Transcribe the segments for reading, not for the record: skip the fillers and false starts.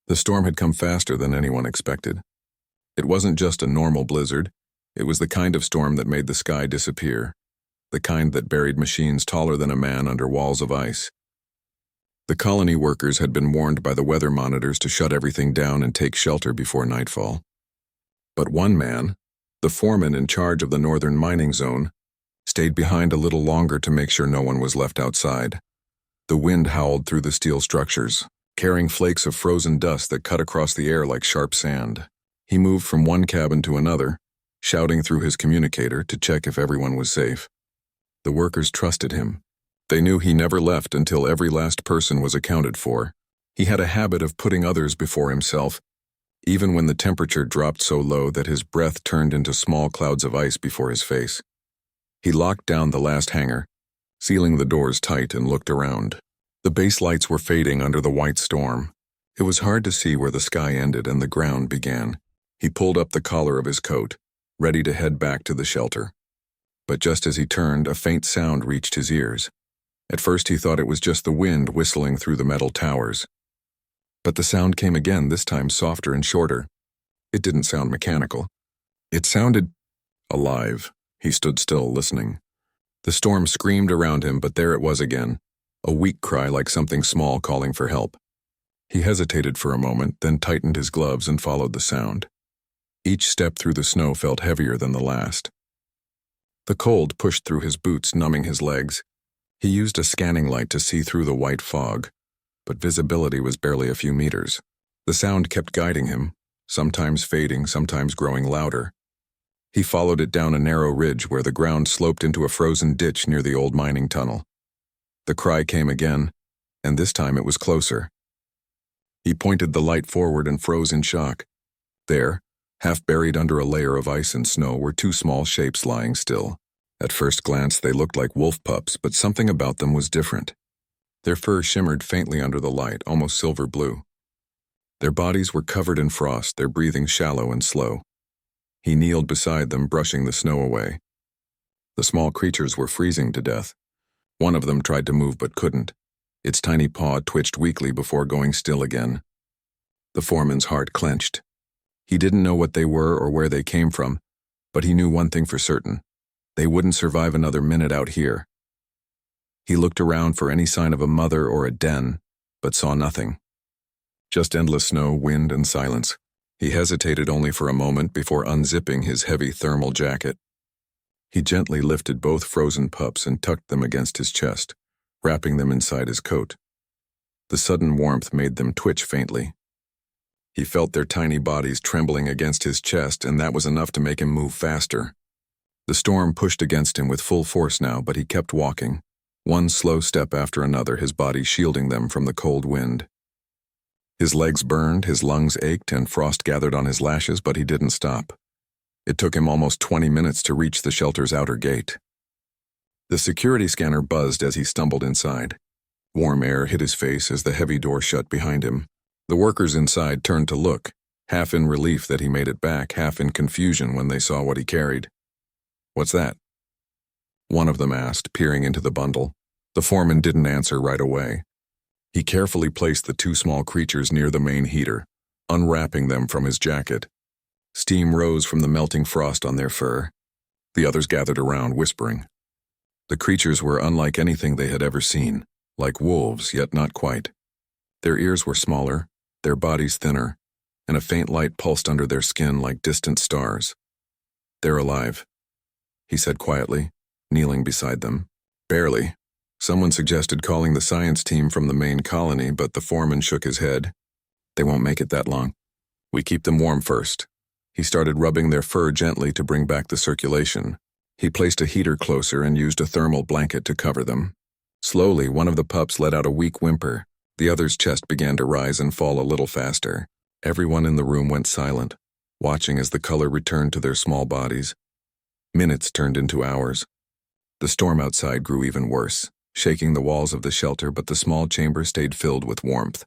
The storm had come faster than anyone expected. It wasn't just a normal blizzard, it was the kind of storm that made the sky disappear, the kind that buried machines taller than a man under walls of ice. The colony workers had been warned by the weather monitors to shut everything down and take shelter before nightfall. But one man, the foreman in charge of the northern mining zone, stayed behind a little longer to make sure no one was left outside. The wind howled through the steel structures, carrying flakes of frozen dust that cut across the air like sharp sand. He moved from one cabin to another, shouting through his communicator to check if everyone was safe. The workers trusted him. They knew he never left until every last person was accounted for. He had a habit of putting others before himself, even when the temperature dropped so low that his breath turned into small clouds of ice before his face. He locked down the last hangar, sealing the doors tight, and looked around. The base lights were fading under the white storm. It was hard to see where the sky ended and the ground began. He pulled up the collar of his coat, ready to head back to the shelter. But just as he turned, a faint sound reached his ears. At first he thought it was just the wind whistling through the metal towers. But the sound came again, this time softer and shorter. It didn't sound mechanical. It sounded alive. He stood still, listening. The storm screamed around him, but there it was again, a weak cry like something small calling for help. He hesitated for a moment, then tightened his gloves and followed the sound. Each step through the snow felt heavier than the last. The cold pushed through his boots, numbing his legs. He used a scanning light to see through the white fog, but visibility was barely a few meters. The sound kept guiding him, sometimes fading, sometimes growing louder. He followed it down a narrow ridge where the ground sloped into a frozen ditch near the old mining tunnel. The cry came again, and this time it was closer. He pointed the light forward and froze in shock. There, half buried under a layer of ice and snow, were two small shapes lying still. At first glance, they looked like wolf pups, but something about them was different. Their fur shimmered faintly under the light, almost silver blue. Their bodies were covered in frost, their breathing shallow and slow. He kneeled beside them, brushing the snow away. The small creatures were freezing to death. One of them tried to move but couldn't. Its tiny paw twitched weakly before going still again. The foreman's heart clenched. He didn't know what they were or where they came from, but he knew one thing for certain. They wouldn't survive another minute out here. He looked around for any sign of a mother or a den, but saw nothing. Just endless snow, wind, and silence. He hesitated only for a moment before unzipping his heavy thermal jacket. He gently lifted both frozen pups and tucked them against his chest, wrapping them inside his coat. The sudden warmth made them twitch faintly. He felt their tiny bodies trembling against his chest, and that was enough to make him move faster. The storm pushed against him with full force now, but he kept walking, one slow step after another, his body shielding them from the cold wind. His legs burned, his lungs ached, and frost gathered on his lashes, but he didn't stop. It took him almost 20 minutes to reach the shelter's outer gate. The security scanner buzzed as he stumbled inside. Warm air hit his face as the heavy door shut behind him. The workers inside turned to look, half in relief that he made it back, half in confusion when they saw what he carried. "What's that?" one of them asked, peering into the bundle. The foreman didn't answer right away. He carefully placed the two small creatures near the main heater, unwrapping them from his jacket. Steam rose from the melting frost on their fur. The others gathered around, whispering. The creatures were unlike anything they had ever seen, like wolves, yet not quite. Their ears were smaller, their bodies thinner, and a faint light pulsed under their skin like distant stars. "They're alive," he said quietly, kneeling beside them. "Barely." Someone suggested calling the science team from the main colony, but the foreman shook his head. "They won't make it that long. We keep them warm first." He started rubbing their fur gently to bring back the circulation. He placed a heater closer and used a thermal blanket to cover them. Slowly, one of the pups let out a weak whimper. The other's chest began to rise and fall a little faster. Everyone in the room went silent, watching as the color returned to their small bodies. Minutes turned into hours. The storm outside grew even worse, shaking the walls of the shelter, but the small chamber stayed filled with warmth.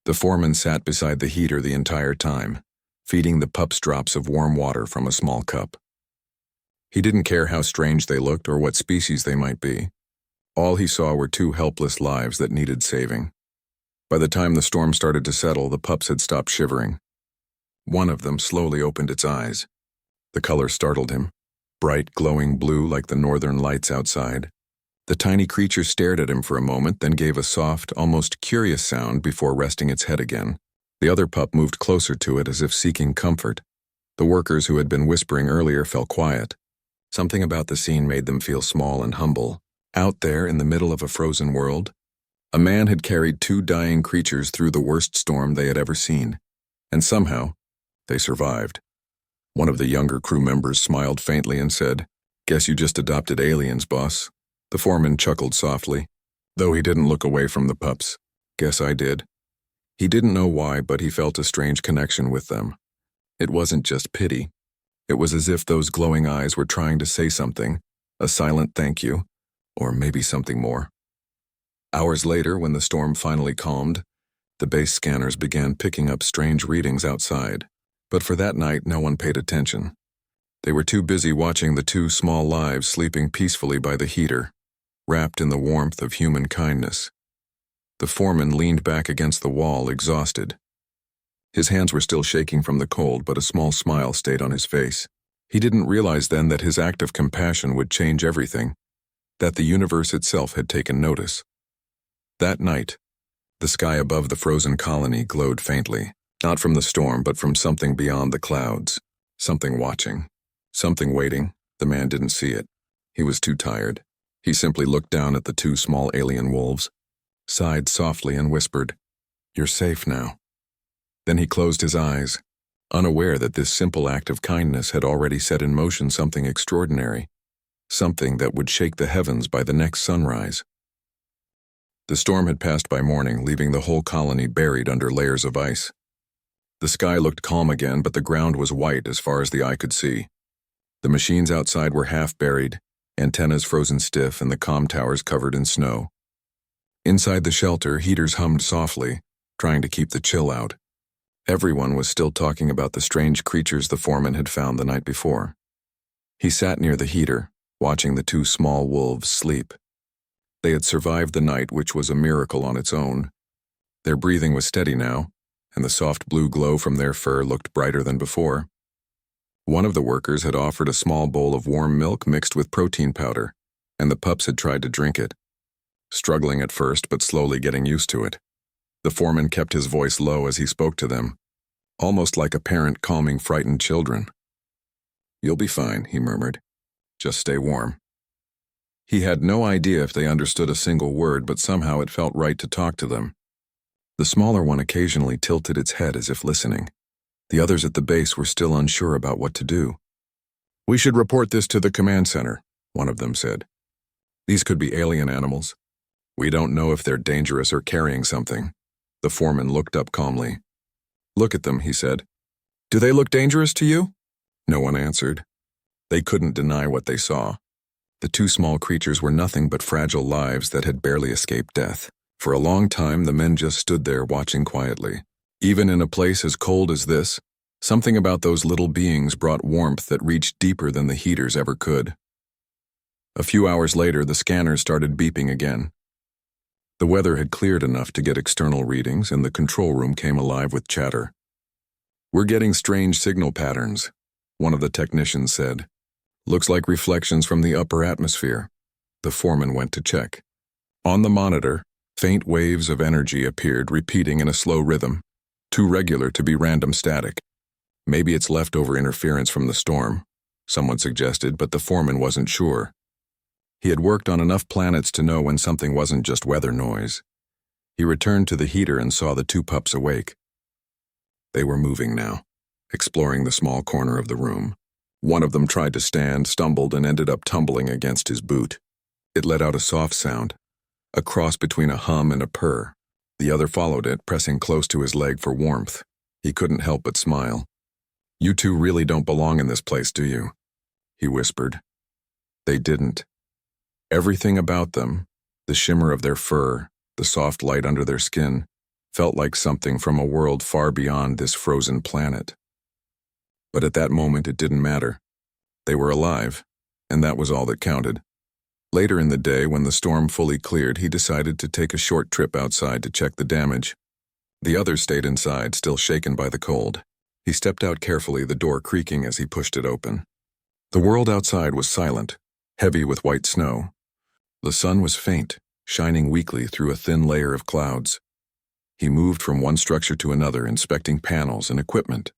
The foreman sat beside the heater the entire time, feeding the pups drops of warm water from a small cup. He didn't care how strange they looked or what species they might be. All he saw were two helpless lives that needed saving. By the time the storm started to settle, the pups had stopped shivering. One of them slowly opened its eyes. The color startled him, bright, glowing blue like the northern lights outside. The tiny creature stared at him for a moment, then gave a soft, almost curious sound before resting its head again. The other pup moved closer to it as if seeking comfort. The workers who had been whispering earlier fell quiet. Something about the scene made them feel small and humble. Out there in the middle of a frozen world, a man had carried two dying creatures through the worst storm they had ever seen. And somehow, they survived. One of the younger crew members smiled faintly and said, "Guess you just adopted aliens, boss." The foreman chuckled softly, though he didn't look away from the pups. "Guess I did." He didn't know why, but he felt a strange connection with them. It wasn't just pity. It was as if those glowing eyes were trying to say something, a silent thank you, or maybe something more. Hours later, when the storm finally calmed, the base scanners began picking up strange readings outside. But for that night, no one paid attention. They were too busy watching the two small lives sleeping peacefully by the heater, wrapped in the warmth of human kindness. The foreman leaned back against the wall, exhausted. His hands were still shaking from the cold, but a small smile stayed on his face. He didn't realize then that his act of compassion would change everything, that the universe itself had taken notice. That night, the sky above the frozen colony glowed faintly, not from the storm, but from something beyond the clouds. Something watching, something waiting. The man didn't see it. He was too tired. He simply looked down at the two small alien wolves, sighed softly and whispered, "You're safe now." Then he closed his eyes, unaware that this simple act of kindness had already set in motion something extraordinary, something that would shake the heavens by the next sunrise. The storm had passed by morning, leaving the whole colony buried under layers of ice. The sky looked calm again, but the ground was white as far as the eye could see. The machines outside were half buried, antennas frozen stiff, and the comm towers covered in snow. Inside the shelter, heaters hummed softly, trying to keep the chill out. Everyone was still talking about the strange creatures the foreman had found the night before. He sat near the heater, watching the two small wolves sleep. They had survived the night, which was a miracle on its own. Their breathing was steady now, and the soft blue glow from their fur looked brighter than before. One of the workers had offered a small bowl of warm milk mixed with protein powder, and the pups had tried to drink it, struggling at first but slowly getting used to it. The foreman kept his voice low as he spoke to them, almost like a parent calming frightened children. "You'll be fine," he murmured. "Just stay warm." He had no idea if they understood a single word, but somehow it felt right to talk to them. The smaller one occasionally tilted its head as if listening. The others at the base were still unsure about what to do. "We should report this to the command center," one of them said. "These could be alien animals. We don't know if they're dangerous or carrying something." The foreman looked up calmly. "Look at them," he said. "Do they look dangerous to you?" No one answered. They couldn't deny what they saw. The two small creatures were nothing but fragile lives that had barely escaped death. For a long time, the men just stood there watching quietly. Even in a place as cold as this, something about those little beings brought warmth that reached deeper than the heaters ever could. A few hours later, the scanners started beeping again. The weather had cleared enough to get external readings, and the control room came alive with chatter. "We're getting strange signal patterns," one of the technicians said. "Looks like reflections from the upper atmosphere." The foreman went to check. On the monitor, faint waves of energy appeared, repeating in a slow rhythm, too regular to be random static. "Maybe it's leftover interference from the storm," someone suggested, but the foreman wasn't sure. He had worked on enough planets to know when something wasn't just weather noise. He returned to the heater and saw the two pups awake. They were moving now, exploring the small corner of the room. One of them tried to stand, stumbled, and ended up tumbling against his boot. It let out a soft sound, a cross between a hum and a purr. The other followed it, pressing close to his leg for warmth. He couldn't help but smile. "You two really don't belong in this place, do you?" he whispered. They didn't. Everything about them, the shimmer of their fur, the soft light under their skin, felt like something from a world far beyond this frozen planet. But at that moment it didn't matter. They were alive, and that was all that counted. Later in the day, when the storm fully cleared, he decided to take a short trip outside to check the damage. The others stayed inside, still shaken by the cold. He stepped out carefully, the door creaking as he pushed it open. The world outside was silent, heavy with white snow. The sun was faint, shining weakly through a thin layer of clouds. He moved from one structure to another, inspecting panels and equipment.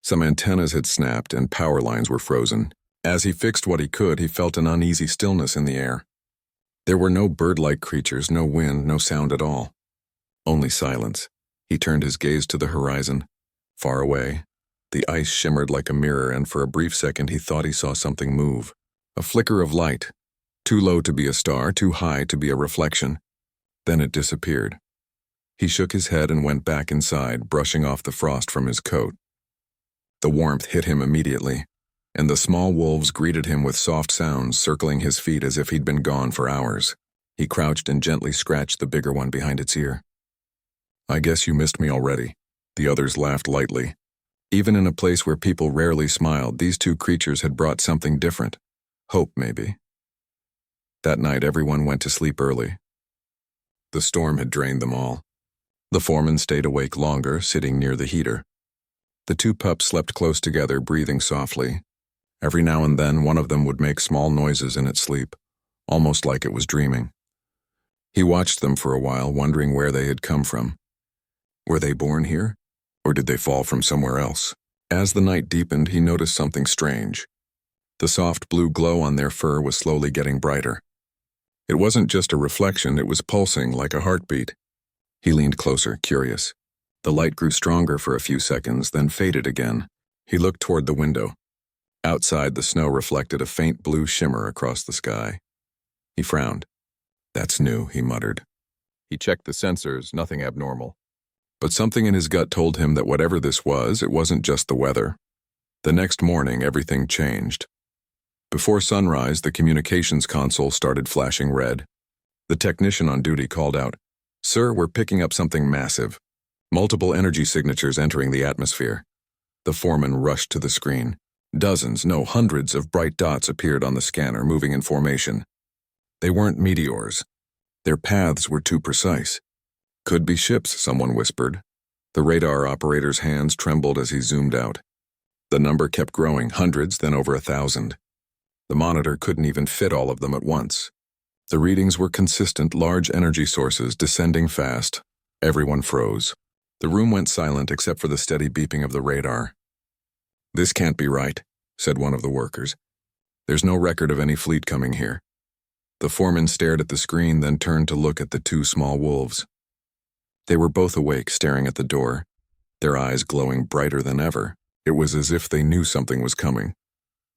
Some antennas had snapped and power lines were frozen. As he fixed what he could, he felt an uneasy stillness in the air. There were no bird-like creatures, no wind, no sound at all. Only silence. He turned his gaze to the horizon. Far away, the ice shimmered like a mirror, and for a brief second he thought he saw something move. A flicker of light, too low to be a star, too high to be a reflection. Then it disappeared. He shook his head and went back inside, brushing off the frost from his coat. The warmth hit him immediately, and the small wolves greeted him with soft sounds, circling his feet as if he'd been gone for hours. He crouched and gently scratched the bigger one behind its ear. "I guess you missed me already." The others laughed lightly. Even in a place where people rarely smiled, these two creatures had brought something different. Hope, maybe. That night, everyone went to sleep early. The storm had drained them all. The foreman stayed awake longer, sitting near the heater. The two pups slept close together, breathing softly. Every now and then, one of them would make small noises in its sleep, almost like it was dreaming. He watched them for a while, wondering where they had come from. Were they born here, or did they fall from somewhere else? As the night deepened, he noticed something strange. The soft blue glow on their fur was slowly getting brighter. It wasn't just a reflection, it was pulsing like a heartbeat. He leaned closer, curious. The light grew stronger for a few seconds, then faded again. He looked toward the window. Outside, the snow reflected a faint blue shimmer across the sky. He frowned. "That's new," he muttered. He checked the sensors, nothing abnormal. But something in his gut told him that whatever this was, it wasn't just the weather. The next morning, everything changed. Before sunrise, the communications console started flashing red. The technician on duty called out, "Sir, we're picking up something massive. Multiple energy signatures entering the atmosphere." The foreman rushed to the screen. Dozens, no, hundreds of bright dots appeared on the scanner, moving in formation. They weren't meteors. Their paths were too precise. "Could be ships," someone whispered. The radar operator's hands trembled as he zoomed out. The number kept growing, hundreds, then over 1,000. The monitor couldn't even fit all of them at once. The readings were consistent, large energy sources descending fast. Everyone froze. The room went silent except for the steady beeping of the radar. "This can't be right," said one of the workers. "There's no record of any fleet coming here." The foreman stared at the screen, then turned to look at the two small wolves. They were both awake, staring at the door, their eyes glowing brighter than ever. It was as if they knew something was coming.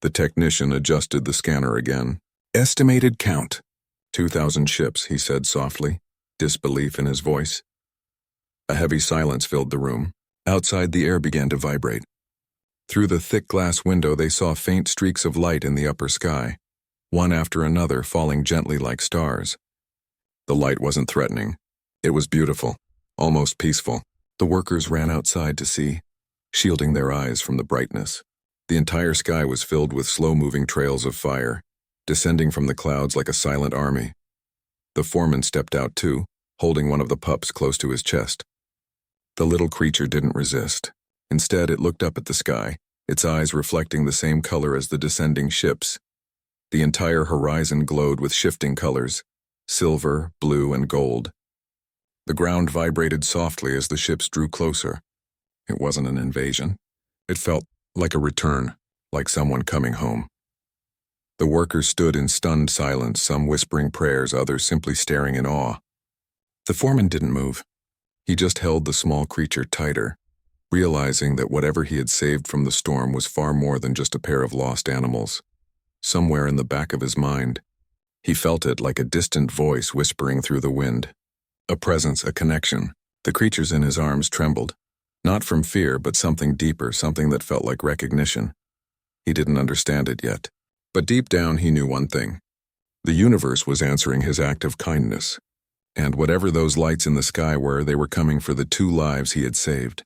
The technician adjusted the scanner again. "Estimated count. 2,000 ships," he said softly, disbelief in his voice. A heavy silence filled the room. Outside, the air began to vibrate. Through the thick glass window, they saw faint streaks of light in the upper sky, one after another falling gently like stars. The light wasn't threatening. It was beautiful, almost peaceful. The workers ran outside to see, shielding their eyes from the brightness. The entire sky was filled with slow-moving trails of fire, descending from the clouds like a silent army. The foreman stepped out too, holding one of the pups close to his chest. The little creature didn't resist. Instead, it looked up at the sky, its eyes reflecting the same color as the descending ships. The entire horizon glowed with shifting colors, silver, blue, and gold. The ground vibrated softly as the ships drew closer. It wasn't an invasion. It felt like a return, like someone coming home. The workers stood in stunned silence, some whispering prayers, others simply staring in awe. The foreman didn't move. He just held the small creature tighter, realizing that whatever he had saved from the storm was far more than just a pair of lost animals. Somewhere in the back of his mind, he felt it like a distant voice whispering through the wind. A presence, a connection. The creatures in his arms trembled. Not from fear, but something deeper, something that felt like recognition. He didn't understand it yet. But deep down, he knew one thing. The universe was answering his act of kindness. And whatever those lights in the sky were, they were coming for the 2 lives he had saved.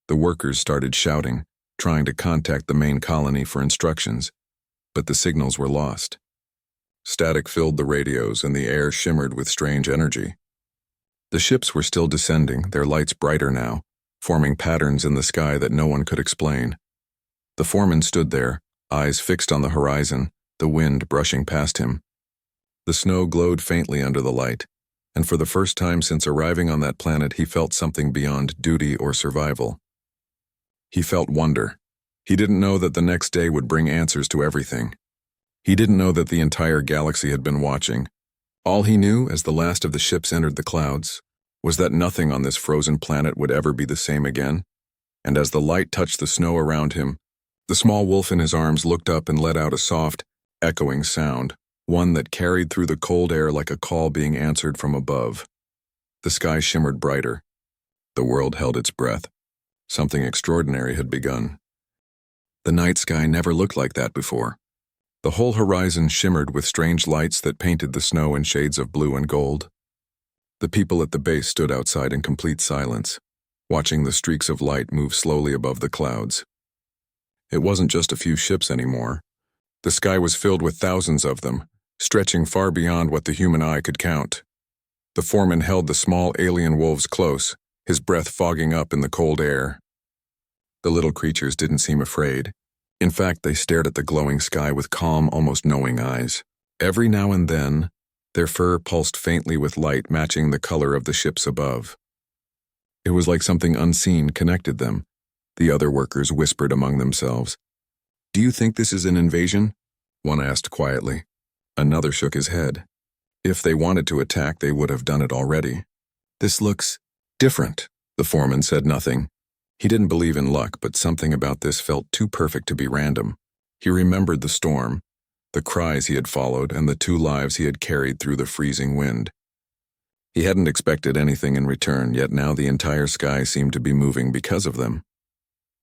The workers started shouting, trying to contact the main colony for instructions, but the signals were lost. Static filled the radios and the air shimmered with strange energy. The ships were still descending, their lights brighter now, forming patterns in the sky that no one could explain. The foreman stood there, eyes fixed on the horizon, the wind brushing past him. The snow glowed faintly under the light, and for the first time since arriving on that planet he felt something beyond duty or survival. He felt wonder. He didn't know that the next day would bring answers to everything. He didn't know that the entire galaxy had been watching. All he knew, as the last of the ships entered the clouds, was that nothing on this frozen planet would ever be the same again. And as the light touched the snow around him, the small wolf in his arms looked up and let out a soft, echoing sound, one that carried through the cold air like a call being answered from above. The sky shimmered brighter. The world held its breath. Something extraordinary had begun. The night sky never looked like that before. The whole horizon shimmered with strange lights that painted the snow in shades of blue and gold. The people at the base stood outside in complete silence, watching the streaks of light move slowly above the clouds. It wasn't just a few ships anymore. The sky was filled with thousands of them, stretching far beyond what the human eye could count. The foreman held the small alien wolves close, his breath fogging up in the cold air. The little creatures didn't seem afraid. In fact, they stared at the glowing sky with calm, almost knowing eyes. Every now and then, their fur pulsed faintly with light matching the color of the ships above. It was like something unseen connected them. The other workers whispered among themselves. "Do you think this is an invasion?" one asked quietly. Another shook his head. If they wanted to attack, they would have done it already. "This looks different." The foreman said nothing. He didn't believe in luck, but something about this felt too perfect to be random. He remembered the storm, the cries he had followed, and the 2 lives he had carried through the freezing wind. He hadn't expected anything in return, yet now the entire sky seemed to be moving because of them.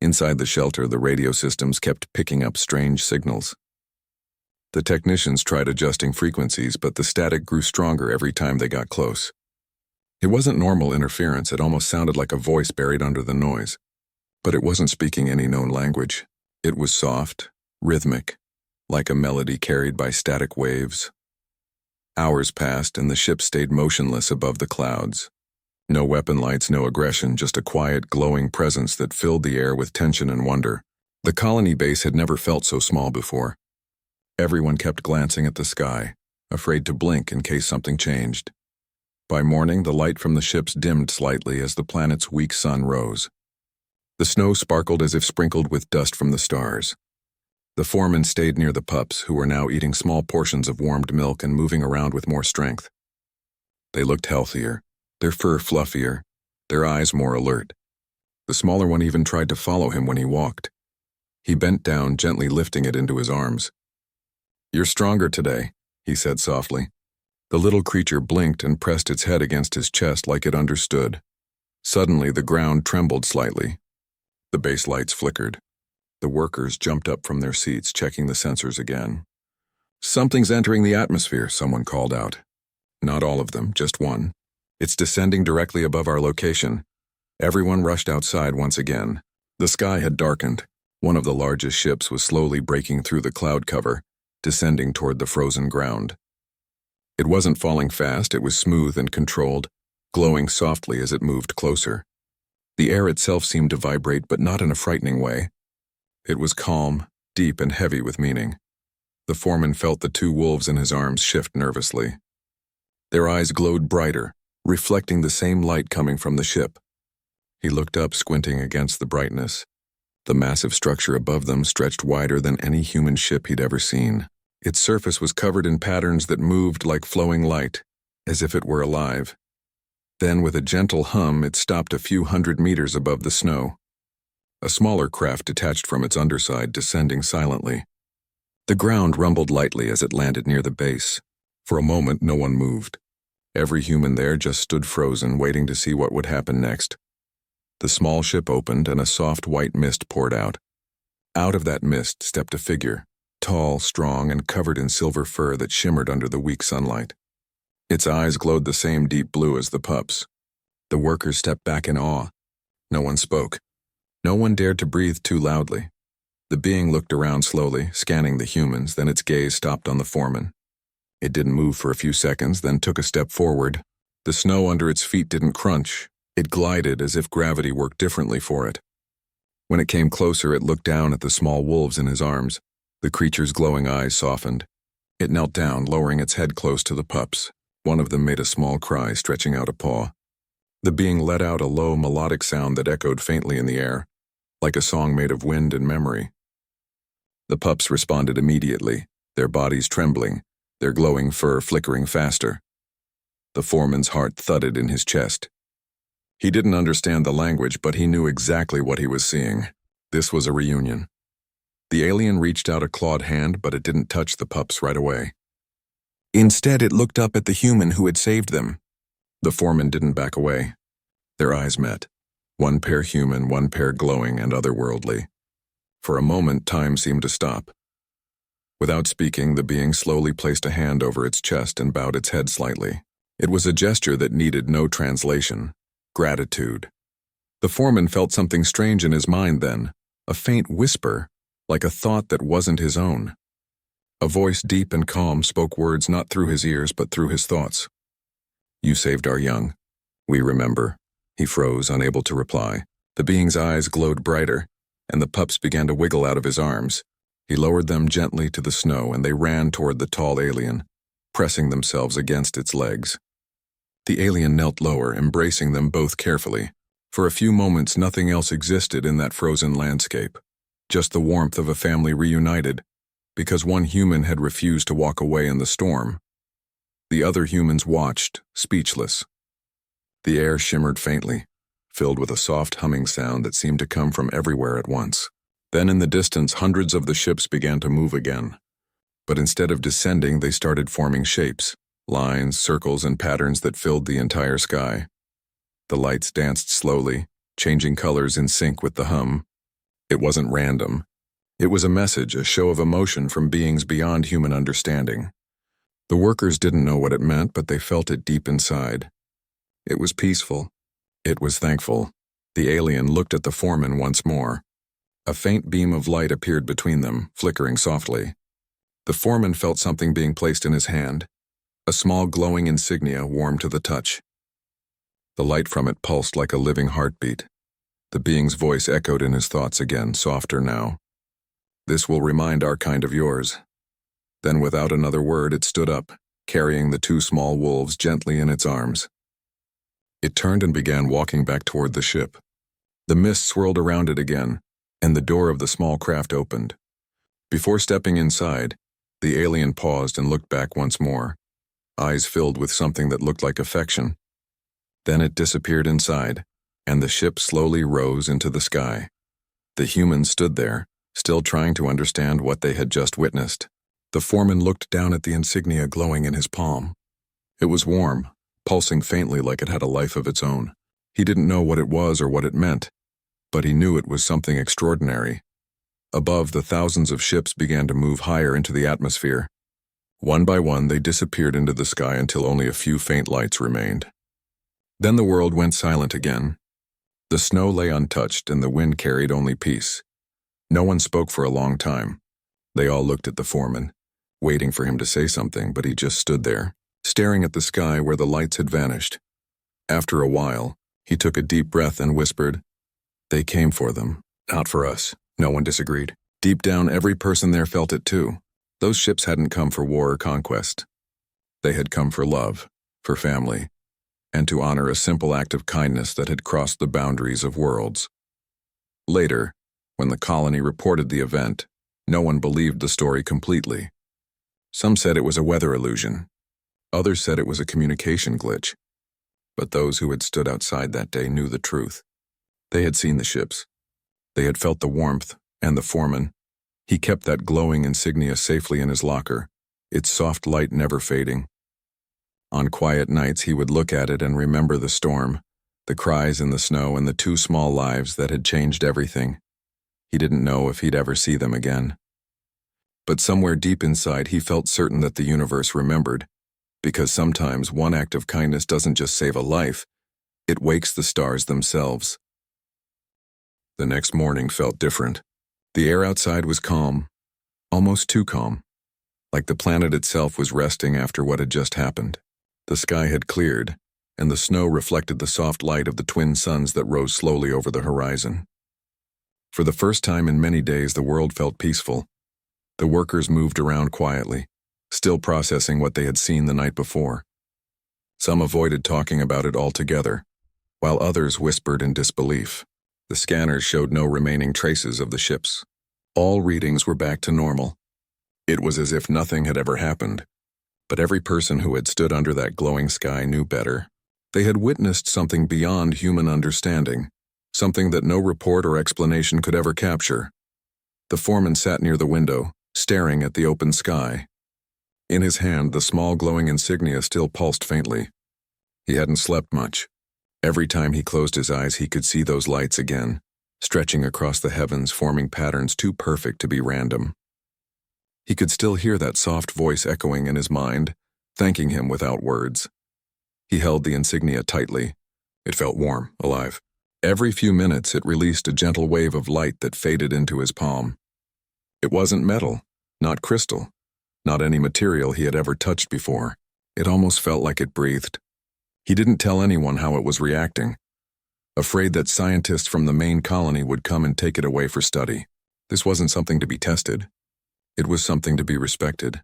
Inside the shelter, the radio systems kept picking up strange signals. The technicians tried adjusting frequencies, but the static grew stronger every time they got close. It wasn't normal interference, it almost sounded like a voice buried under the noise. But it wasn't speaking any known language. It was soft, rhythmic, like a melody carried by static waves. Hours passed and the ship stayed motionless above the clouds. No weapon lights, no aggression, just a quiet, glowing presence that filled the air with tension and wonder. The colony base had never felt so small before. Everyone kept glancing at the sky, afraid to blink in case something changed. By morning, the light from the ships dimmed slightly as the planet's weak sun rose. The snow sparkled as if sprinkled with dust from the stars. The foreman stayed near the pups, who were now eating small portions of warmed milk and moving around with more strength. They looked healthier, their fur fluffier, their eyes more alert. The smaller one even tried to follow him when he walked. He bent down, gently lifting it into his arms. "You're stronger today," he said softly. The little creature blinked and pressed its head against his chest like it understood. Suddenly, the ground trembled slightly. The base lights flickered. The workers jumped up from their seats, checking the sensors again. "Something's entering the atmosphere," someone called out. Not all of them, just one. "It's descending directly above our location." Everyone rushed outside once again. The sky had darkened. One of the largest ships was slowly breaking through the cloud cover, descending toward the frozen ground. It wasn't falling fast, it was smooth and controlled, glowing softly as it moved closer. The air itself seemed to vibrate, but not in a frightening way. It was calm, deep, and heavy with meaning. The foreman felt the 2 wolves in his arms shift nervously. Their eyes glowed brighter, reflecting the same light coming from the ship. He looked up, squinting against the brightness. The massive structure above them stretched wider than any human ship he'd ever seen. Its surface was covered in patterns that moved like flowing light, as if it were alive. Then, with a gentle hum, it stopped a few 100 meters above the snow. A smaller craft detached from its underside, descending silently. The ground rumbled lightly as it landed near the base. For a moment, no one moved. Every human there just stood frozen, waiting to see what would happen next. The small ship opened and a soft white mist poured out. Out of that mist stepped a figure, tall, strong, and covered in silver fur that shimmered under the weak sunlight. Its eyes glowed the same deep blue as the pups. The workers stepped back in awe. No one spoke. No one dared to breathe too loudly. The being looked around slowly, scanning the humans, then its gaze stopped on the foreman. It didn't move for a few seconds, then took a step forward. The snow under its feet didn't crunch. It glided as if gravity worked differently for it. When it came closer, it looked down at the small wolves in his arms. The creature's glowing eyes softened. It knelt down, lowering its head close to the pups. One of them made a small cry, stretching out a paw. The being let out a low, melodic sound that echoed faintly in the air, like a song made of wind and memory. The pups responded immediately, their bodies trembling, their glowing fur flickering faster. The foreman's heart thudded in his chest. He didn't understand the language, but he knew exactly what he was seeing. This was a reunion. The alien reached out a clawed hand, but it didn't touch the pups right away. Instead, it looked up at the human who had saved them. The foreman didn't back away. Their eyes met. One pair human, one pair glowing and otherworldly. For a moment, time seemed to stop. Without speaking, the being slowly placed a hand over its chest and bowed its head slightly. It was a gesture that needed no translation. Gratitude. The foreman felt something strange in his mind then, a faint whisper, like a thought that wasn't his own. A voice deep and calm spoke words not through his ears but through his thoughts. "You saved our young. We remember." He froze, unable to reply. The being's eyes glowed brighter, and the pups began to wiggle out of his arms. He lowered them gently to the snow, and they ran toward the tall alien, pressing themselves against its legs. The alien knelt lower, embracing them both carefully. For a few moments, nothing else existed in that frozen landscape. Just the warmth of a family reunited, because one human had refused to walk away in the storm. The other humans watched, speechless. The air shimmered faintly, filled with a soft humming sound that seemed to come from everywhere at once. Then in the distance, hundreds of the ships began to move again. But instead of descending, they started forming shapes, lines, circles, and patterns that filled the entire sky. The lights danced slowly, changing colors in sync with the hum. It wasn't random. It was a message, a show of emotion from beings beyond human understanding. The workers didn't know what it meant, but they felt it deep inside. It was peaceful. It was thankful. The alien looked at the foreman once more. A faint beam of light appeared between them, flickering softly. The foreman felt something being placed in his hand, a small glowing insignia warm to the touch. The light from it pulsed like a living heartbeat. The being's voice echoed in his thoughts again, softer now. "This will remind our kind of yours." Then without another word, it stood up, carrying the two small wolves gently in its arms. It turned and began walking back toward the ship. The mist swirled around it again, and the door of the small craft opened. Before stepping inside, the alien paused and looked back once more, eyes filled with something that looked like affection. Then it disappeared inside, and the ship slowly rose into the sky. The humans stood there, still trying to understand what they had just witnessed. The foreman looked down at the insignia glowing in his palm. It was warm, pulsing faintly like it had a life of its own. He didn't know what it was or what it meant, but he knew it was something extraordinary. Above, the thousands of ships began to move higher into the atmosphere. One by one, they disappeared into the sky until only a few faint lights remained. Then the world went silent again. The snow lay untouched and the wind carried only peace. No one spoke for a long time. They all looked at the foreman, waiting for him to say something, but he just stood there, staring at the sky where the lights had vanished. After a while, he took a deep breath and whispered, "They came for them, not for us." No one disagreed. Deep down, every person there felt it too. Those ships hadn't come for war or conquest. They had come for love, for family, and to honor a simple act of kindness that had crossed the boundaries of worlds. Later, when the colony reported the event, no one believed the story completely. Some said it was a weather illusion. Others said it was a communication glitch. But those who had stood outside that day knew the truth. They had seen the ships. They had felt the warmth, and the foreman. He kept that glowing insignia safely in his locker, its soft light never fading. On quiet nights he would look at it and remember the storm, the cries in the snow, and the two small lives that had changed everything. He didn't know if he'd ever see them again. But somewhere deep inside he felt certain that the universe remembered, because sometimes one act of kindness doesn't just save a life, it wakes the stars themselves. The next morning felt different. The air outside was calm, almost too calm, like the planet itself was resting after what had just happened. The sky had cleared, and the snow reflected the soft light of the twin suns that rose slowly over the horizon. For the first time in many days, the world felt peaceful. The workers moved around quietly, still processing what they had seen the night before. Some avoided talking about it altogether, while others whispered in disbelief. The scanners showed no remaining traces of the ships. All readings were back to normal. It was as if nothing had ever happened. But every person who had stood under that glowing sky knew better. They had witnessed something beyond human understanding, something that no report or explanation could ever capture. The foreman sat near the window, staring at the open sky. In his hand, the small glowing insignia still pulsed faintly. He hadn't slept much. Every time he closed his eyes, he could see those lights again, stretching across the heavens, forming patterns too perfect to be random. He could still hear that soft voice echoing in his mind, thanking him without words. He held the insignia tightly. It felt warm, alive. Every few minutes, it released a gentle wave of light that faded into his palm. It wasn't metal, not crystal, not any material he had ever touched before. It almost felt like it breathed. He didn't tell anyone how it was reacting, afraid that scientists from the main colony would come and take it away for study. This wasn't something to be tested. It was something to be respected.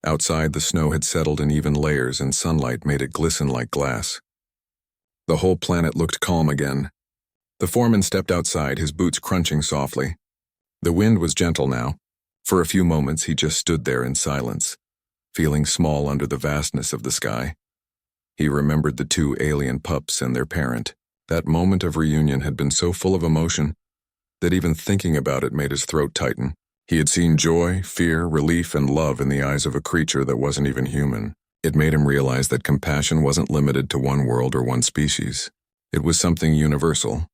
Outside, the snow had settled in even layers and sunlight made it glisten like glass. The whole planet looked calm again. The foreman stepped outside, his boots crunching softly. The wind was gentle now. For a few moments, he just stood there in silence, feeling small under the vastness of the sky. He remembered the two alien pups and their parent. That moment of reunion had been so full of emotion that even thinking about it made his throat tighten. He had seen joy, fear, relief, and love in the eyes of a creature that wasn't even human. It made him realize that compassion wasn't limited to one world or one species. It was something universal.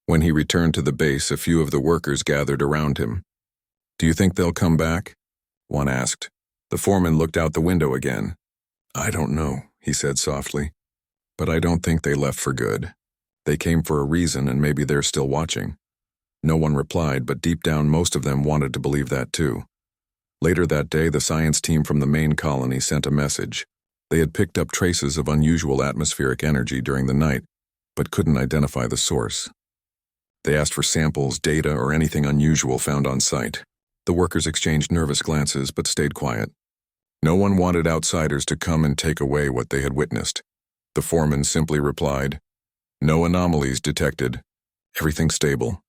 When he returned to the base, a few of the workers gathered around him. "Do you think they'll come back?" one asked. The foreman looked out the window again. "I don't know," he said softly. "But I don't think they left for good. They came for a reason, and maybe they're still watching." No one replied, but deep down most of them wanted to believe that too. Later that day, the science team from the main colony sent a message. They had picked up traces of unusual atmospheric energy during the night, but couldn't identify the source. They asked for samples, data, or anything unusual found on site. The workers exchanged nervous glances, but stayed quiet. No one wanted outsiders to come and take away what they had witnessed. The foreman simply replied, "No anomalies detected. Everything stable."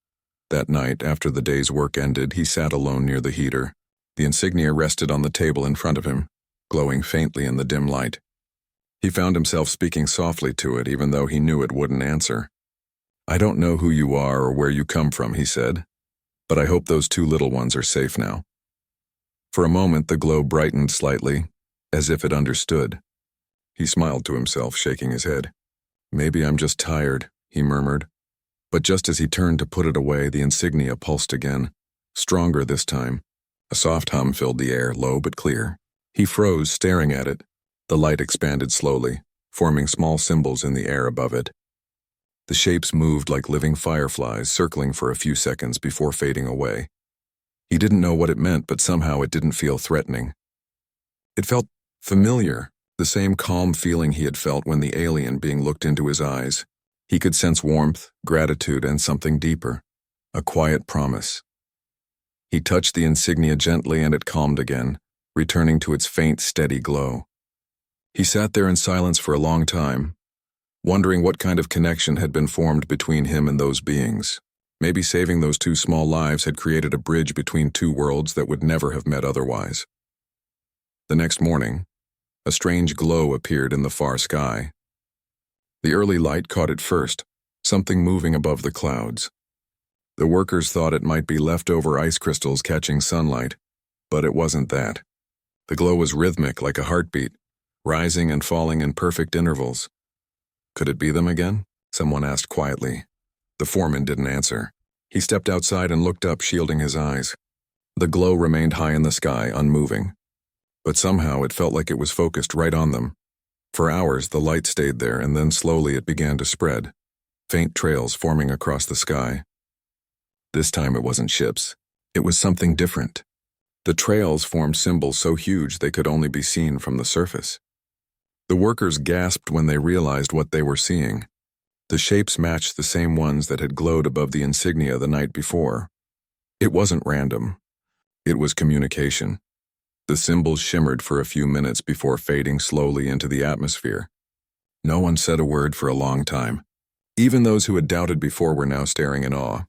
That night, after the day's work ended, he sat alone near the heater. The insignia rested on the table in front of him, glowing faintly in the dim light. He found himself speaking softly to it, even though he knew it wouldn't answer. "I don't know who you are or where you come from," he said, "but I hope those two little ones are safe now." For a moment, the glow brightened slightly, as if it understood. He smiled to himself, shaking his head. "Maybe I'm just tired," he murmured. But just as he turned to put it away, the insignia pulsed again, stronger this time. A soft hum filled the air, low but clear. He froze, staring at it. The light expanded slowly, forming small symbols in the air above it. The shapes moved like living fireflies, circling for a few seconds before fading away. He didn't know what it meant, but somehow it didn't feel threatening. It felt familiar, the same calm feeling he had felt when the alien being looked into his eyes. He could sense warmth, gratitude, and something deeper, a quiet promise. He touched the insignia gently and it calmed again, returning to its faint, steady glow. He sat there in silence for a long time, wondering what kind of connection had been formed between him and those beings. Maybe saving those two small lives had created a bridge between two worlds that would never have met otherwise. The next morning, a strange glow appeared in the far sky. The early light caught it first, something moving above the clouds. The workers thought it might be leftover ice crystals catching sunlight, but it wasn't that. The glow was rhythmic like a heartbeat, rising and falling in perfect intervals. "Could it be them again?" someone asked quietly. The foreman didn't answer. He stepped outside and looked up, shielding his eyes. The glow remained high in the sky, unmoving. But somehow it felt like it was focused right on them. For hours, the light stayed there, and then slowly it began to spread, faint trails forming across the sky. This time it wasn't ships. It was something different. The trails formed symbols so huge they could only be seen from the surface. The workers gasped when they realized what they were seeing. The shapes matched the same ones that had glowed above the insignia the night before. It wasn't random. It was communication. The symbols shimmered for a few minutes before fading slowly into the atmosphere. No one said a word for a long time. Even those who had doubted before were now staring in awe.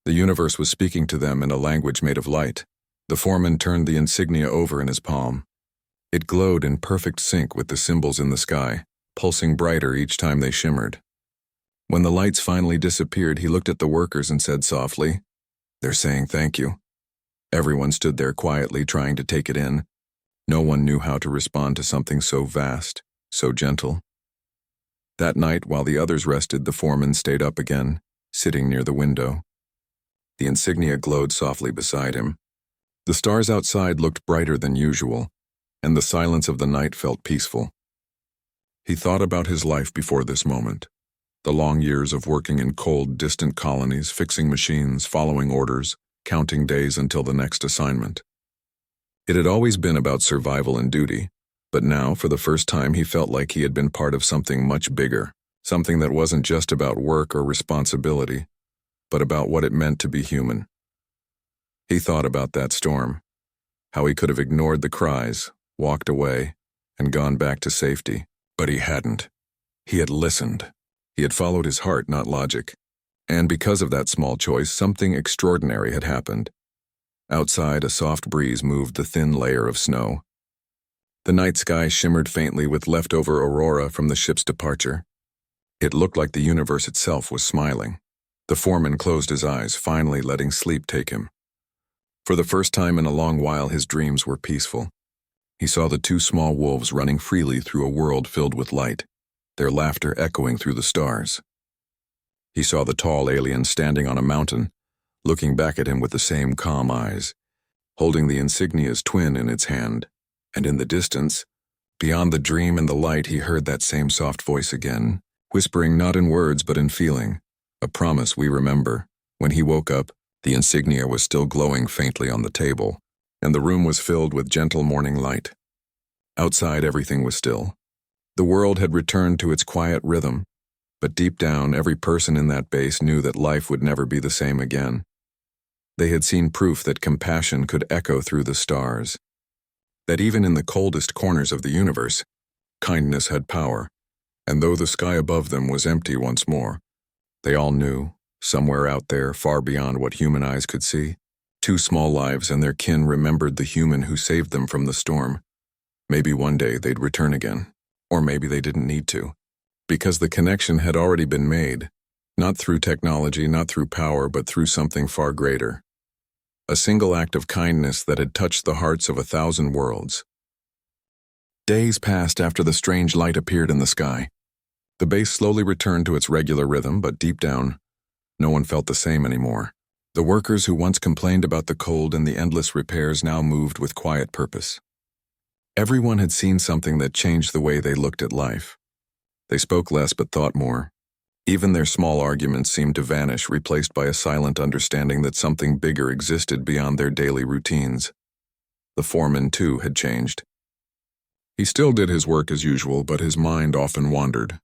The universe was speaking to them in a language made of light. The foreman turned the insignia over in his palm. It glowed in perfect sync with the symbols in the sky, pulsing brighter each time they shimmered. When the lights finally disappeared, he looked at the workers and said softly, "They're saying thank you." Everyone stood there quietly, trying to take it in. No one knew how to respond to something so vast, so gentle. That night, while the others rested, the foreman stayed up again, sitting near the window. The insignia glowed softly beside him. The stars outside looked brighter than usual, and the silence of the night felt peaceful. He thought about his life before this moment. The long years of working in cold, distant colonies, fixing machines, following orders, counting days until the next assignment. It had always been about survival and duty, but now, for the first time, he felt like he had been part of something much bigger, something that wasn't just about work or responsibility, but about what it meant to be human. He thought about that storm, how he could have ignored the cries, walked away, and gone back to safety, but he hadn't. He had listened. He had followed his heart, not logic. And because of that small choice, something extraordinary had happened. Outside, a soft breeze moved the thin layer of snow. The night sky shimmered faintly with leftover aurora from the ship's departure. It looked like the universe itself was smiling. The foreman closed his eyes, finally letting sleep take him. For the first time in a long while, his dreams were peaceful. He saw the two small wolves running freely through a world filled with light, their laughter echoing through the stars. He saw the tall alien standing on a mountain, looking back at him with the same calm eyes, holding the insignia's twin in its hand. And in the distance, beyond the dream and the light, he heard that same soft voice again, whispering not in words but in feeling, a promise we remember. When he woke up, the insignia was still glowing faintly on the table, and the room was filled with gentle morning light. Outside, everything was still. The world had returned to its quiet rhythm, but deep down, every person in that base knew that life would never be the same again. They had seen proof that compassion could echo through the stars, that even in the coldest corners of the universe, kindness had power, and though the sky above them was empty once more, they all knew, somewhere out there, far beyond what human eyes could see, two small lives and their kin remembered the human who saved them from the storm. Maybe one day they'd return again, or maybe they didn't need to, because the connection had already been made, not through technology, not through power, but through something far greater. A single act of kindness that had touched the hearts of 1,000 worlds. Days passed after the strange light appeared in the sky. The base slowly returned to its regular rhythm, but deep down, no one felt the same anymore. The workers who once complained about the cold and the endless repairs now moved with quiet purpose. Everyone had seen something that changed the way they looked at life. They spoke less but thought more. Even their small arguments seemed to vanish, replaced by a silent understanding that something bigger existed beyond their daily routines. The foreman, too, had changed. He still did his work as usual, but his mind often wandered.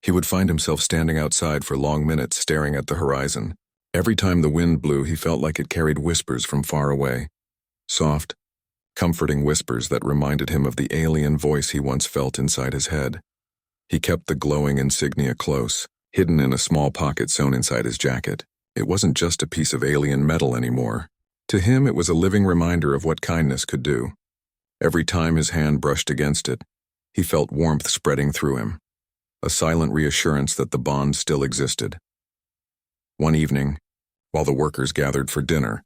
He would find himself standing outside for long minutes, staring at the horizon. Every time the wind blew, he felt like it carried whispers from far away. Soft, comforting whispers that reminded him of the alien voice he once felt inside his head. He kept the glowing insignia close, hidden in a small pocket sewn inside his jacket. It wasn't just a piece of alien metal anymore. To him, it was a living reminder of what kindness could do. Every time his hand brushed against it, he felt warmth spreading through him, a silent reassurance that the bond still existed. One evening, while the workers gathered for dinner,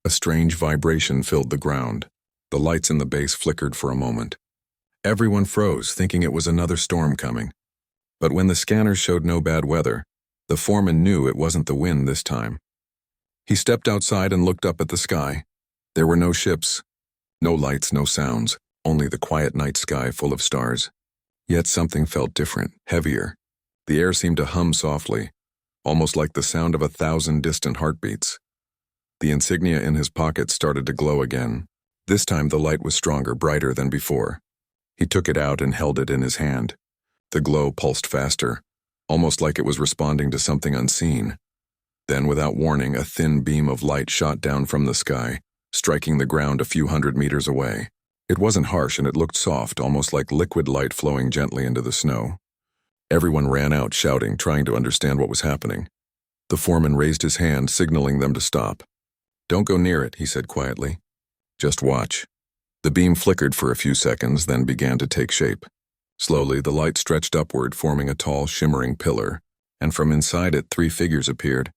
a strange vibration filled the ground. The lights in the base flickered for a moment. Everyone froze, thinking it was another storm coming. But when the scanners showed no bad weather, the foreman knew it wasn't the wind this time. He stepped outside and looked up at the sky. There were no ships, no lights, no sounds, only the quiet night sky full of stars. Yet something felt different, heavier. The air seemed to hum softly, almost like the sound of 1,000 distant heartbeats. The insignia in his pocket started to glow again, This time the light was stronger, brighter than before. He took it out and held it in his hand. The glow pulsed faster, almost like it was responding to something unseen. Then, without warning, a thin beam of light shot down from the sky, striking the ground a few hundred meters away. It wasn't harsh and it looked soft, almost like liquid light flowing gently into the snow. Everyone ran out, shouting, trying to understand what was happening. The foreman raised his hand, signaling them to stop. "Don't go near it," he said quietly. "Just watch." The beam flickered for a few seconds, then began to take shape. Slowly, the light stretched upward, forming a tall, shimmering pillar, and from inside it 3 figures appeared.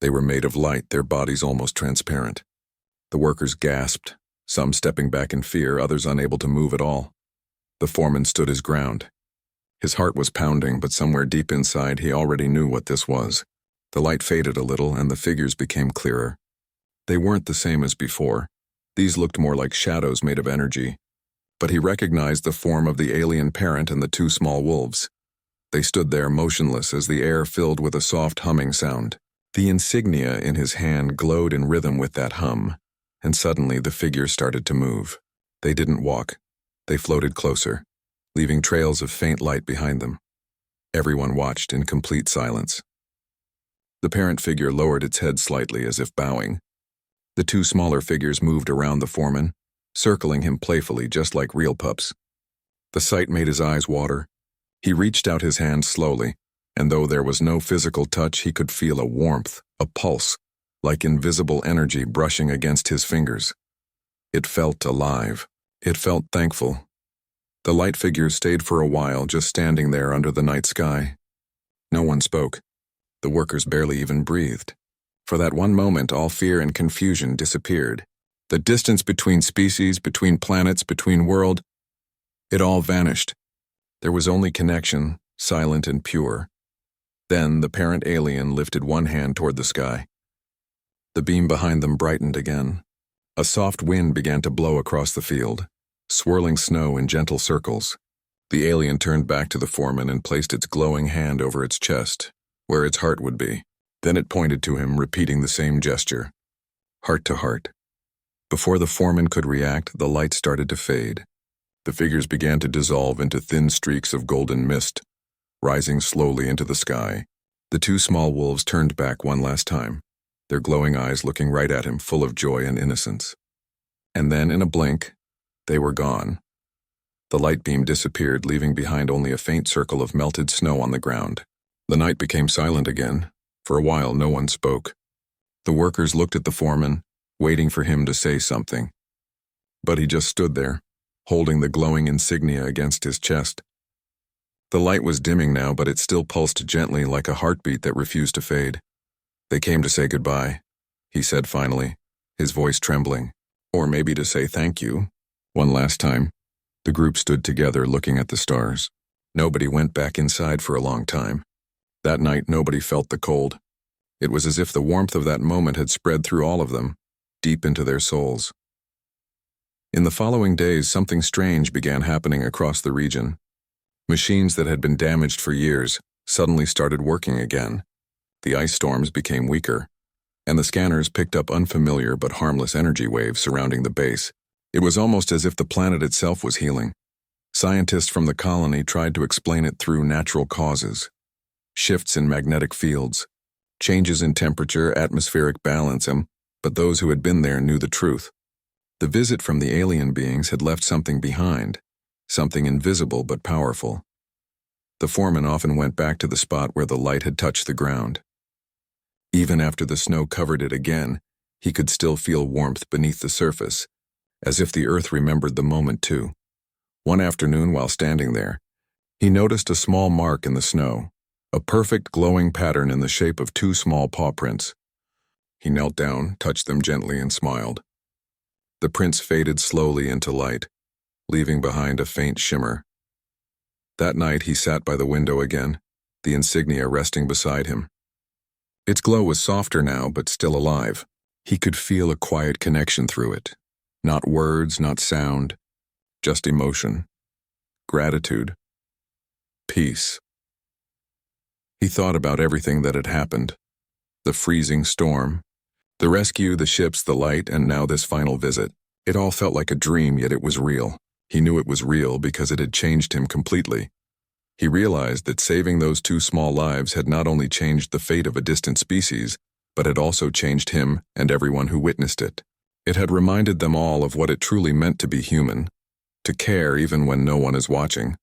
They were made of light, their bodies almost transparent. The workers gasped, some stepping back in fear, others unable to move at all. The foreman stood his ground. His heart was pounding, but somewhere deep inside he already knew what this was. The light faded a little, and the figures became clearer. They weren't the same as before. These looked more like shadows made of energy. But he recognized the form of the alien parent and the 2 small wolves. They stood there motionless as the air filled with a soft humming sound. The insignia in his hand glowed in rhythm with that hum, and suddenly the figures started to move. They didn't walk. They floated closer, leaving trails of faint light behind them. Everyone watched in complete silence. The parent figure lowered its head slightly as if bowing. The 2 smaller figures moved around the foreman, circling him playfully just like real pups. The sight made his eyes water. He reached out his hand slowly, and though there was no physical touch, he could feel a warmth, a pulse, like invisible energy brushing against his fingers. It felt alive. It felt thankful. The light figures stayed for a while, just standing there under the night sky. No one spoke. The workers barely even breathed. For that one moment, all fear and confusion disappeared. The distance between species, between planets, between world, it all vanished. There was only connection, silent and pure. Then the parent alien lifted one hand toward the sky. The beam behind them brightened again. A soft wind began to blow across the field, swirling snow in gentle circles. The alien turned back to the foreman and placed its glowing hand over its chest, where its heart would be. Then it pointed to him, repeating the same gesture, heart to heart. Before the foreman could react, the light started to fade. The figures began to dissolve into thin streaks of golden mist, rising slowly into the sky. The 2 small wolves turned back one last time, their glowing eyes looking right at him, full of joy and innocence. And then, in a blink, they were gone. The light beam disappeared, leaving behind only a faint circle of melted snow on the ground. The night became silent again. For a while, no one spoke. The workers looked at the foreman, waiting for him to say something. But he just stood there, holding the glowing insignia against his chest. The light was dimming now, but it still pulsed gently like a heartbeat that refused to fade. "They came to say goodbye," he said finally, his voice trembling. "Or maybe to say thank you." One last time, the group stood together looking at the stars. Nobody went back inside for a long time. That night, nobody felt the cold. It was as if the warmth of that moment had spread through all of them, deep into their souls. In the following days, something strange began happening across the region. Machines that had been damaged for years suddenly started working again. The ice storms became weaker, and the scanners picked up unfamiliar but harmless energy waves surrounding the base. It was almost as if the planet itself was healing. Scientists from the colony tried to explain it through natural causes. Shifts in magnetic fields, changes in temperature, atmospheric balance, but those who had been there knew the truth. The visit from the alien beings had left something behind, something invisible but powerful. The foreman often went back to the spot where the light had touched the ground. Even after the snow covered it again, he could still feel warmth beneath the surface, as if the earth remembered the moment too. One afternoon, while standing there, he noticed a small mark in the snow, a perfect glowing pattern in the shape of 2 small paw prints. He knelt down, touched them gently, and smiled. The prints faded slowly into light, leaving behind a faint shimmer. That night he sat by the window again, the insignia resting beside him. Its glow was softer now, but still alive. He could feel a quiet connection through it. Not words, not sound, just emotion, gratitude, peace. He thought about everything that had happened. The freezing storm, the rescue, the ships, the light, and now this final visit. It all felt like a dream, yet it was real. He knew it was real because it had changed him completely. He realized that saving those two small lives had not only changed the fate of a distant species, but had also changed him and everyone who witnessed it. It had reminded them all of what it truly meant to be human, to care even when no one is watching,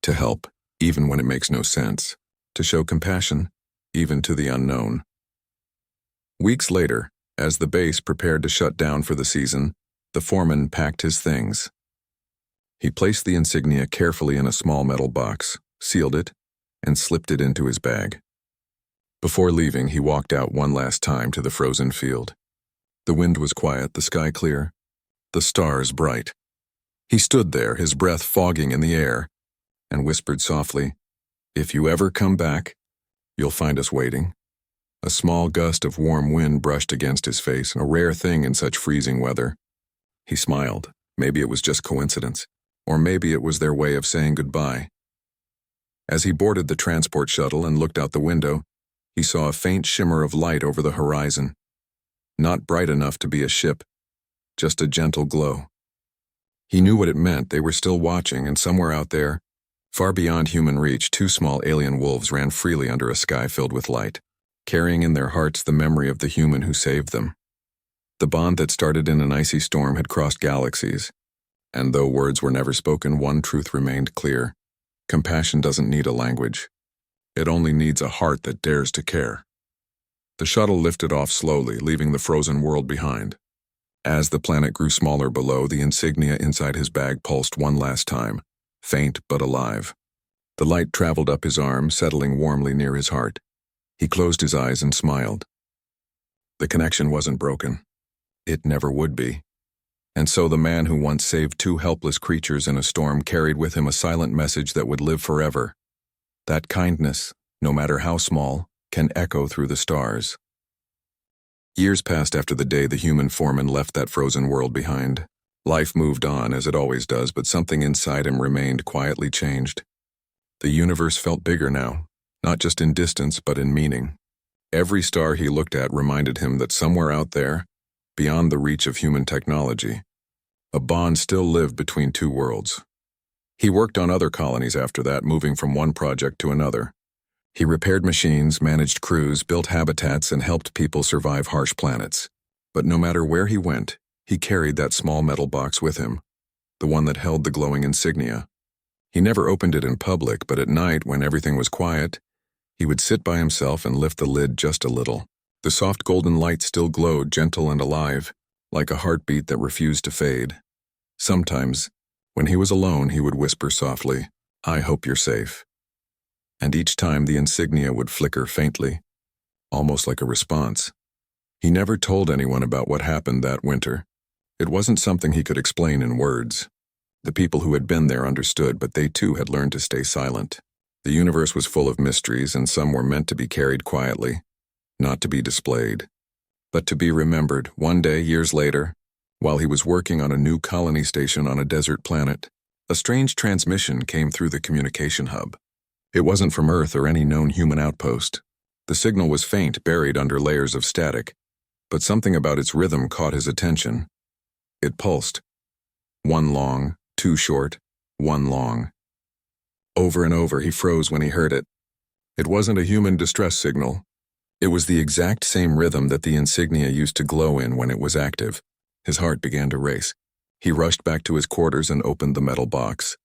to help even when it makes no sense, to show compassion even to the unknown. Weeks later, as the base prepared to shut down for the season, the foreman packed his things. He placed the insignia carefully in a small metal box, sealed it, and slipped it into his bag. Before leaving, he walked out one last time to the frozen field. The wind was quiet, the sky clear, the stars bright. He stood there, his breath fogging in the air, and whispered softly, "If you ever come back, you'll find us waiting." A small gust of warm wind brushed against his face, a rare thing in such freezing weather. He smiled. Maybe it was just coincidence, or maybe it was their way of saying goodbye. As he boarded the transport shuttle and looked out the window, he saw a faint shimmer of light over the horizon. Not bright enough to be a ship, just a gentle glow. He knew what it meant. They were still watching, and somewhere out there, far beyond human reach, two small alien wolves ran freely under a sky filled with light, carrying in their hearts the memory of the human who saved them. The bond that started in an icy storm had crossed galaxies, and though words were never spoken, one truth remained clear. Compassion doesn't need a language. It only needs a heart that dares to care. The shuttle lifted off slowly, leaving the frozen world behind. As the planet grew smaller below, the insignia inside his bag pulsed one last time, faint but alive. The light traveled up his arm, settling warmly near his heart. He closed his eyes and smiled. The connection wasn't broken. It never would be. And so the man who once saved two helpless creatures in a storm carried with him a silent message that would live forever. That kindness, no matter how small, can echo through the stars. Years passed after the day the human foreman left that frozen world behind. Life moved on, as it always does, but something inside him remained quietly changed. The universe felt bigger now, not just in distance, but in meaning. Every star he looked at reminded him that somewhere out there, beyond the reach of human technology, a bond still lived between two worlds. He worked on other colonies after that, moving from one project to another. He repaired machines, managed crews, built habitats, and helped people survive harsh planets. But no matter where he went, he carried that small metal box with him, the one that held the glowing insignia. He never opened it in public, but at night, when everything was quiet, he would sit by himself and lift the lid just a little. The soft golden light still glowed, gentle and alive, like a heartbeat that refused to fade. Sometimes, when he was alone, he would whisper softly, "I hope you're safe." And each time the insignia would flicker faintly, almost like a response. He never told anyone about what happened that winter. It wasn't something he could explain in words. The people who had been there understood, but they too had learned to stay silent. The universe was full of mysteries, and some were meant to be carried quietly, not to be displayed, but to be remembered. One day, years later, while he was working on a new colony station on a desert planet, a strange transmission came through the communication hub. It wasn't from Earth or any known human outpost. The signal was faint, buried under layers of static, but something about its rhythm caught his attention. It pulsed. One long, two short, one long. Over and over, he froze when he heard it. It wasn't a human distress signal. It was the exact same rhythm that the insignia used to glow in when it was active. His heart began to race. He rushed back to his quarters and opened the metal box.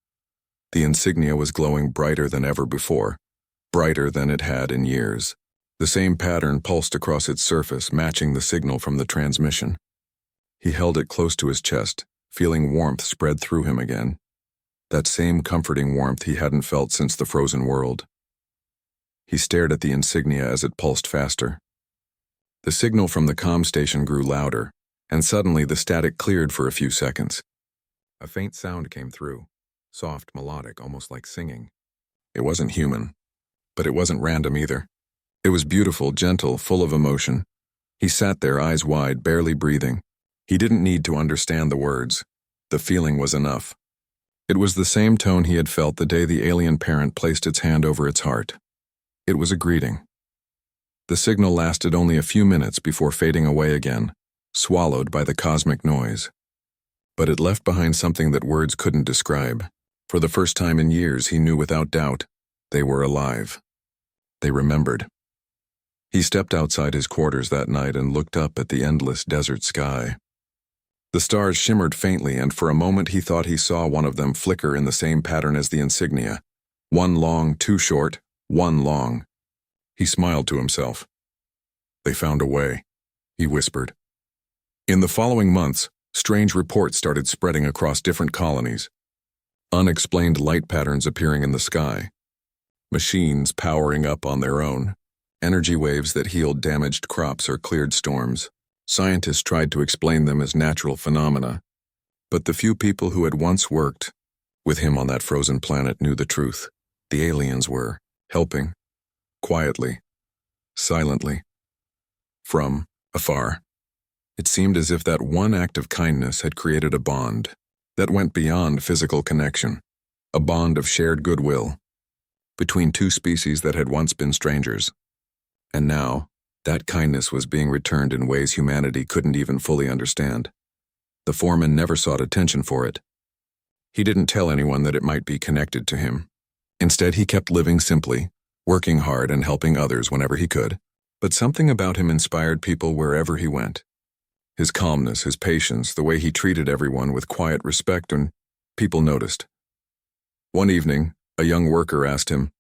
The insignia was glowing brighter than ever before, brighter than it had in years. The same pattern pulsed across its surface, matching the signal from the transmission. He held it close to his chest, feeling warmth spread through him again. That same comforting warmth he hadn't felt since the frozen world. He stared at the insignia as it pulsed faster. The signal from the comm station grew louder, and suddenly the static cleared for a few seconds. A faint sound came through, soft, melodic, almost like singing. It wasn't human, but it wasn't random either. It was beautiful, gentle, full of emotion. He sat there, eyes wide, barely breathing. He didn't need to understand the words. The feeling was enough. It was the same tone he had felt the day the alien parent placed its hand over its heart. It was a greeting. The signal lasted only a few minutes before fading away again, swallowed by the cosmic noise. But it left behind something that words couldn't describe. For the first time in years, he knew without doubt they were alive. They remembered. He stepped outside his quarters that night and looked up at the endless desert sky. The stars shimmered faintly, and for a moment he thought he saw one of them flicker in the same pattern as the insignia. One long, two short, one long. He smiled to himself. They found a way, he whispered. In the following months, strange reports started spreading across different colonies. Unexplained light patterns appearing in the sky. Machines powering up on their own. Energy waves that healed damaged crops or cleared storms. Scientists tried to explain them as natural phenomena. But the few people who had once worked with him on that frozen planet knew the truth. The aliens were helping. Quietly. Silently. From afar. It seemed as if that one act of kindness had created a bond that went beyond physical connection, a bond of shared goodwill between two species that had once been strangers. And now, that kindness was being returned in ways humanity couldn't even fully understand. The foreman never sought attention for it. He didn't tell anyone that it might be connected to him. Instead, he kept living simply, working hard and helping others whenever he could. But something about him inspired people wherever he went. His calmness, his patience, the way he treated everyone with quiet respect, and people noticed. One evening, a young worker asked him,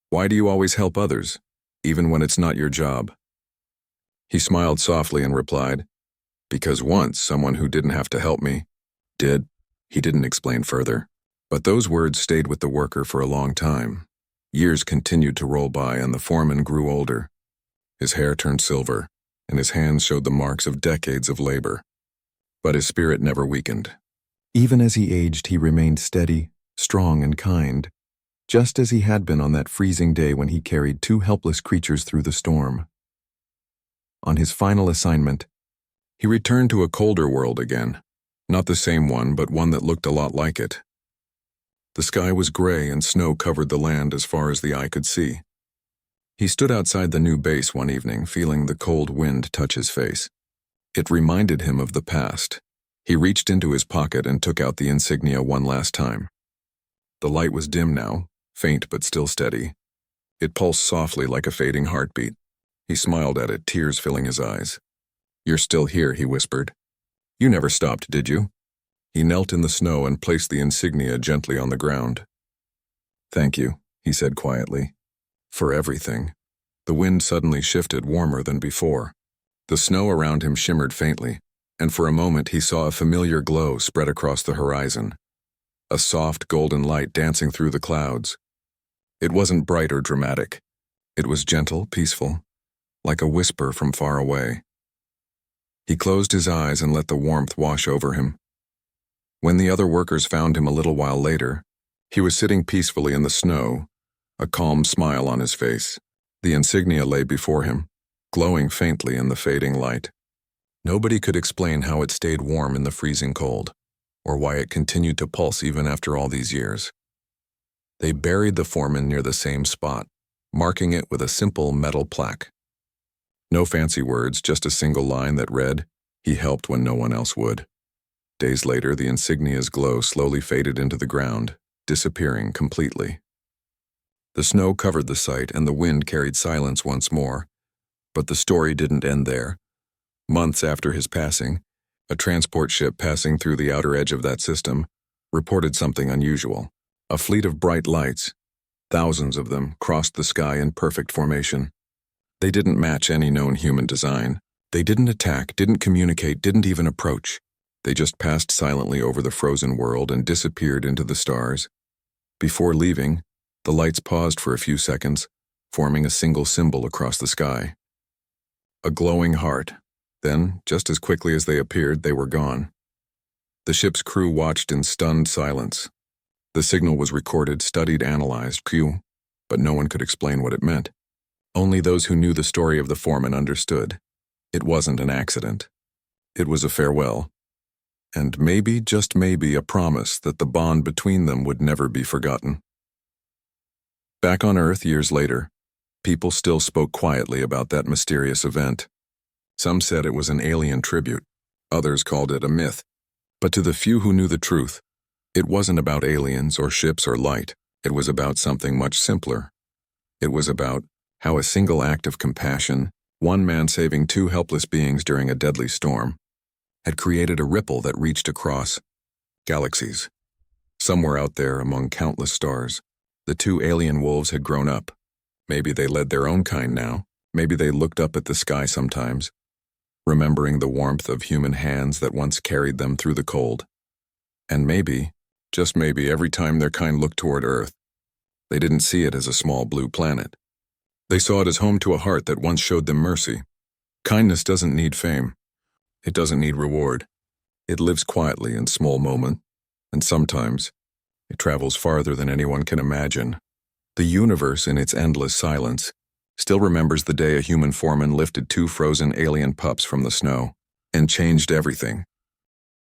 "Why do you always help others, even when it's not your job?" He smiled softly and replied, "Because once someone who didn't have to help me did." He didn't explain further. But those words stayed with the worker for a long time. Years continued to roll by, and the foreman grew older. His hair turned silver, and his hands showed the marks of decades of labor. But his spirit never weakened. Even as he aged, he remained steady, strong, and kind, just as he had been on that freezing day when he carried two helpless creatures through the storm. On his final assignment, he returned to a colder world again. Not the same one, but one that looked a lot like it. The sky was gray and snow covered the land as far as the eye could see. He stood outside the new base one evening, feeling the cold wind touch his face. It reminded him of the past. He reached into his pocket and took out the insignia one last time. The light was dim now, faint but still steady. It pulsed softly like a fading heartbeat. He smiled at it, tears filling his eyes. "You're still here," he whispered. "You never stopped, did you?" He knelt in the snow and placed the insignia gently on the ground. "Thank you," he said quietly. "For everything." The wind suddenly shifted, warmer than before. The snow around him shimmered faintly, and for a moment he saw a familiar glow spread across the horizon. A soft golden light dancing through the clouds. It wasn't bright or dramatic. It was gentle, peaceful, like a whisper from far away. He closed his eyes and let the warmth wash over him. When the other workers found him a little while later, he was sitting peacefully in the snow, a calm smile on his face. The insignia lay before him, glowing faintly in the fading light. Nobody could explain how it stayed warm in the freezing cold, or why it continued to pulse even after all these years. They buried the foreman near the same spot, marking it with a simple metal plaque. No fancy words, just a single line that read, "He helped when no one else would." Days later, the insignia's glow slowly faded into the ground, disappearing completely. The snow covered the site and the wind carried silence once more. But the story didn't end there. Months after his passing, a transport ship passing through the outer edge of that system reported something unusual. A fleet of bright lights, thousands of them, crossed the sky in perfect formation. They didn't match any known human design. They didn't attack, didn't communicate, didn't even approach. They just passed silently over the frozen world and disappeared into the stars. Before leaving, the lights paused for a few seconds, forming a single symbol across the sky. A glowing heart. Then, just as quickly as they appeared, they were gone. The ship's crew watched in stunned silence. The signal was recorded, studied, analyzed, but no one could explain what it meant. Only those who knew the story of the foreman understood. It wasn't an accident. It was a farewell. And maybe, just maybe, a promise that the bond between them would never be forgotten. Back on Earth years later, people still spoke quietly about that mysterious event. Some said it was an alien tribute. Others called it a myth. But to the few who knew the truth, it wasn't about aliens or ships or light. It was about something much simpler. It was about how a single act of compassion, one man saving two helpless beings during a deadly storm, had created a ripple that reached across galaxies. Somewhere out there among countless stars, the two alien wolves had grown up. Maybe they led their own kind now. Maybe they looked up at the sky sometimes, remembering the warmth of human hands that once carried them through the cold. And maybe, just maybe, every time their kind looked toward Earth, they didn't see it as a small blue planet. They saw it as home to a heart that once showed them mercy. Kindness doesn't need fame. It doesn't need reward. It lives quietly in small moments, and sometimes it travels farther than anyone can imagine. The universe, in its endless silence, still remembers the day a human foreman lifted two frozen alien pups from the snow and changed everything.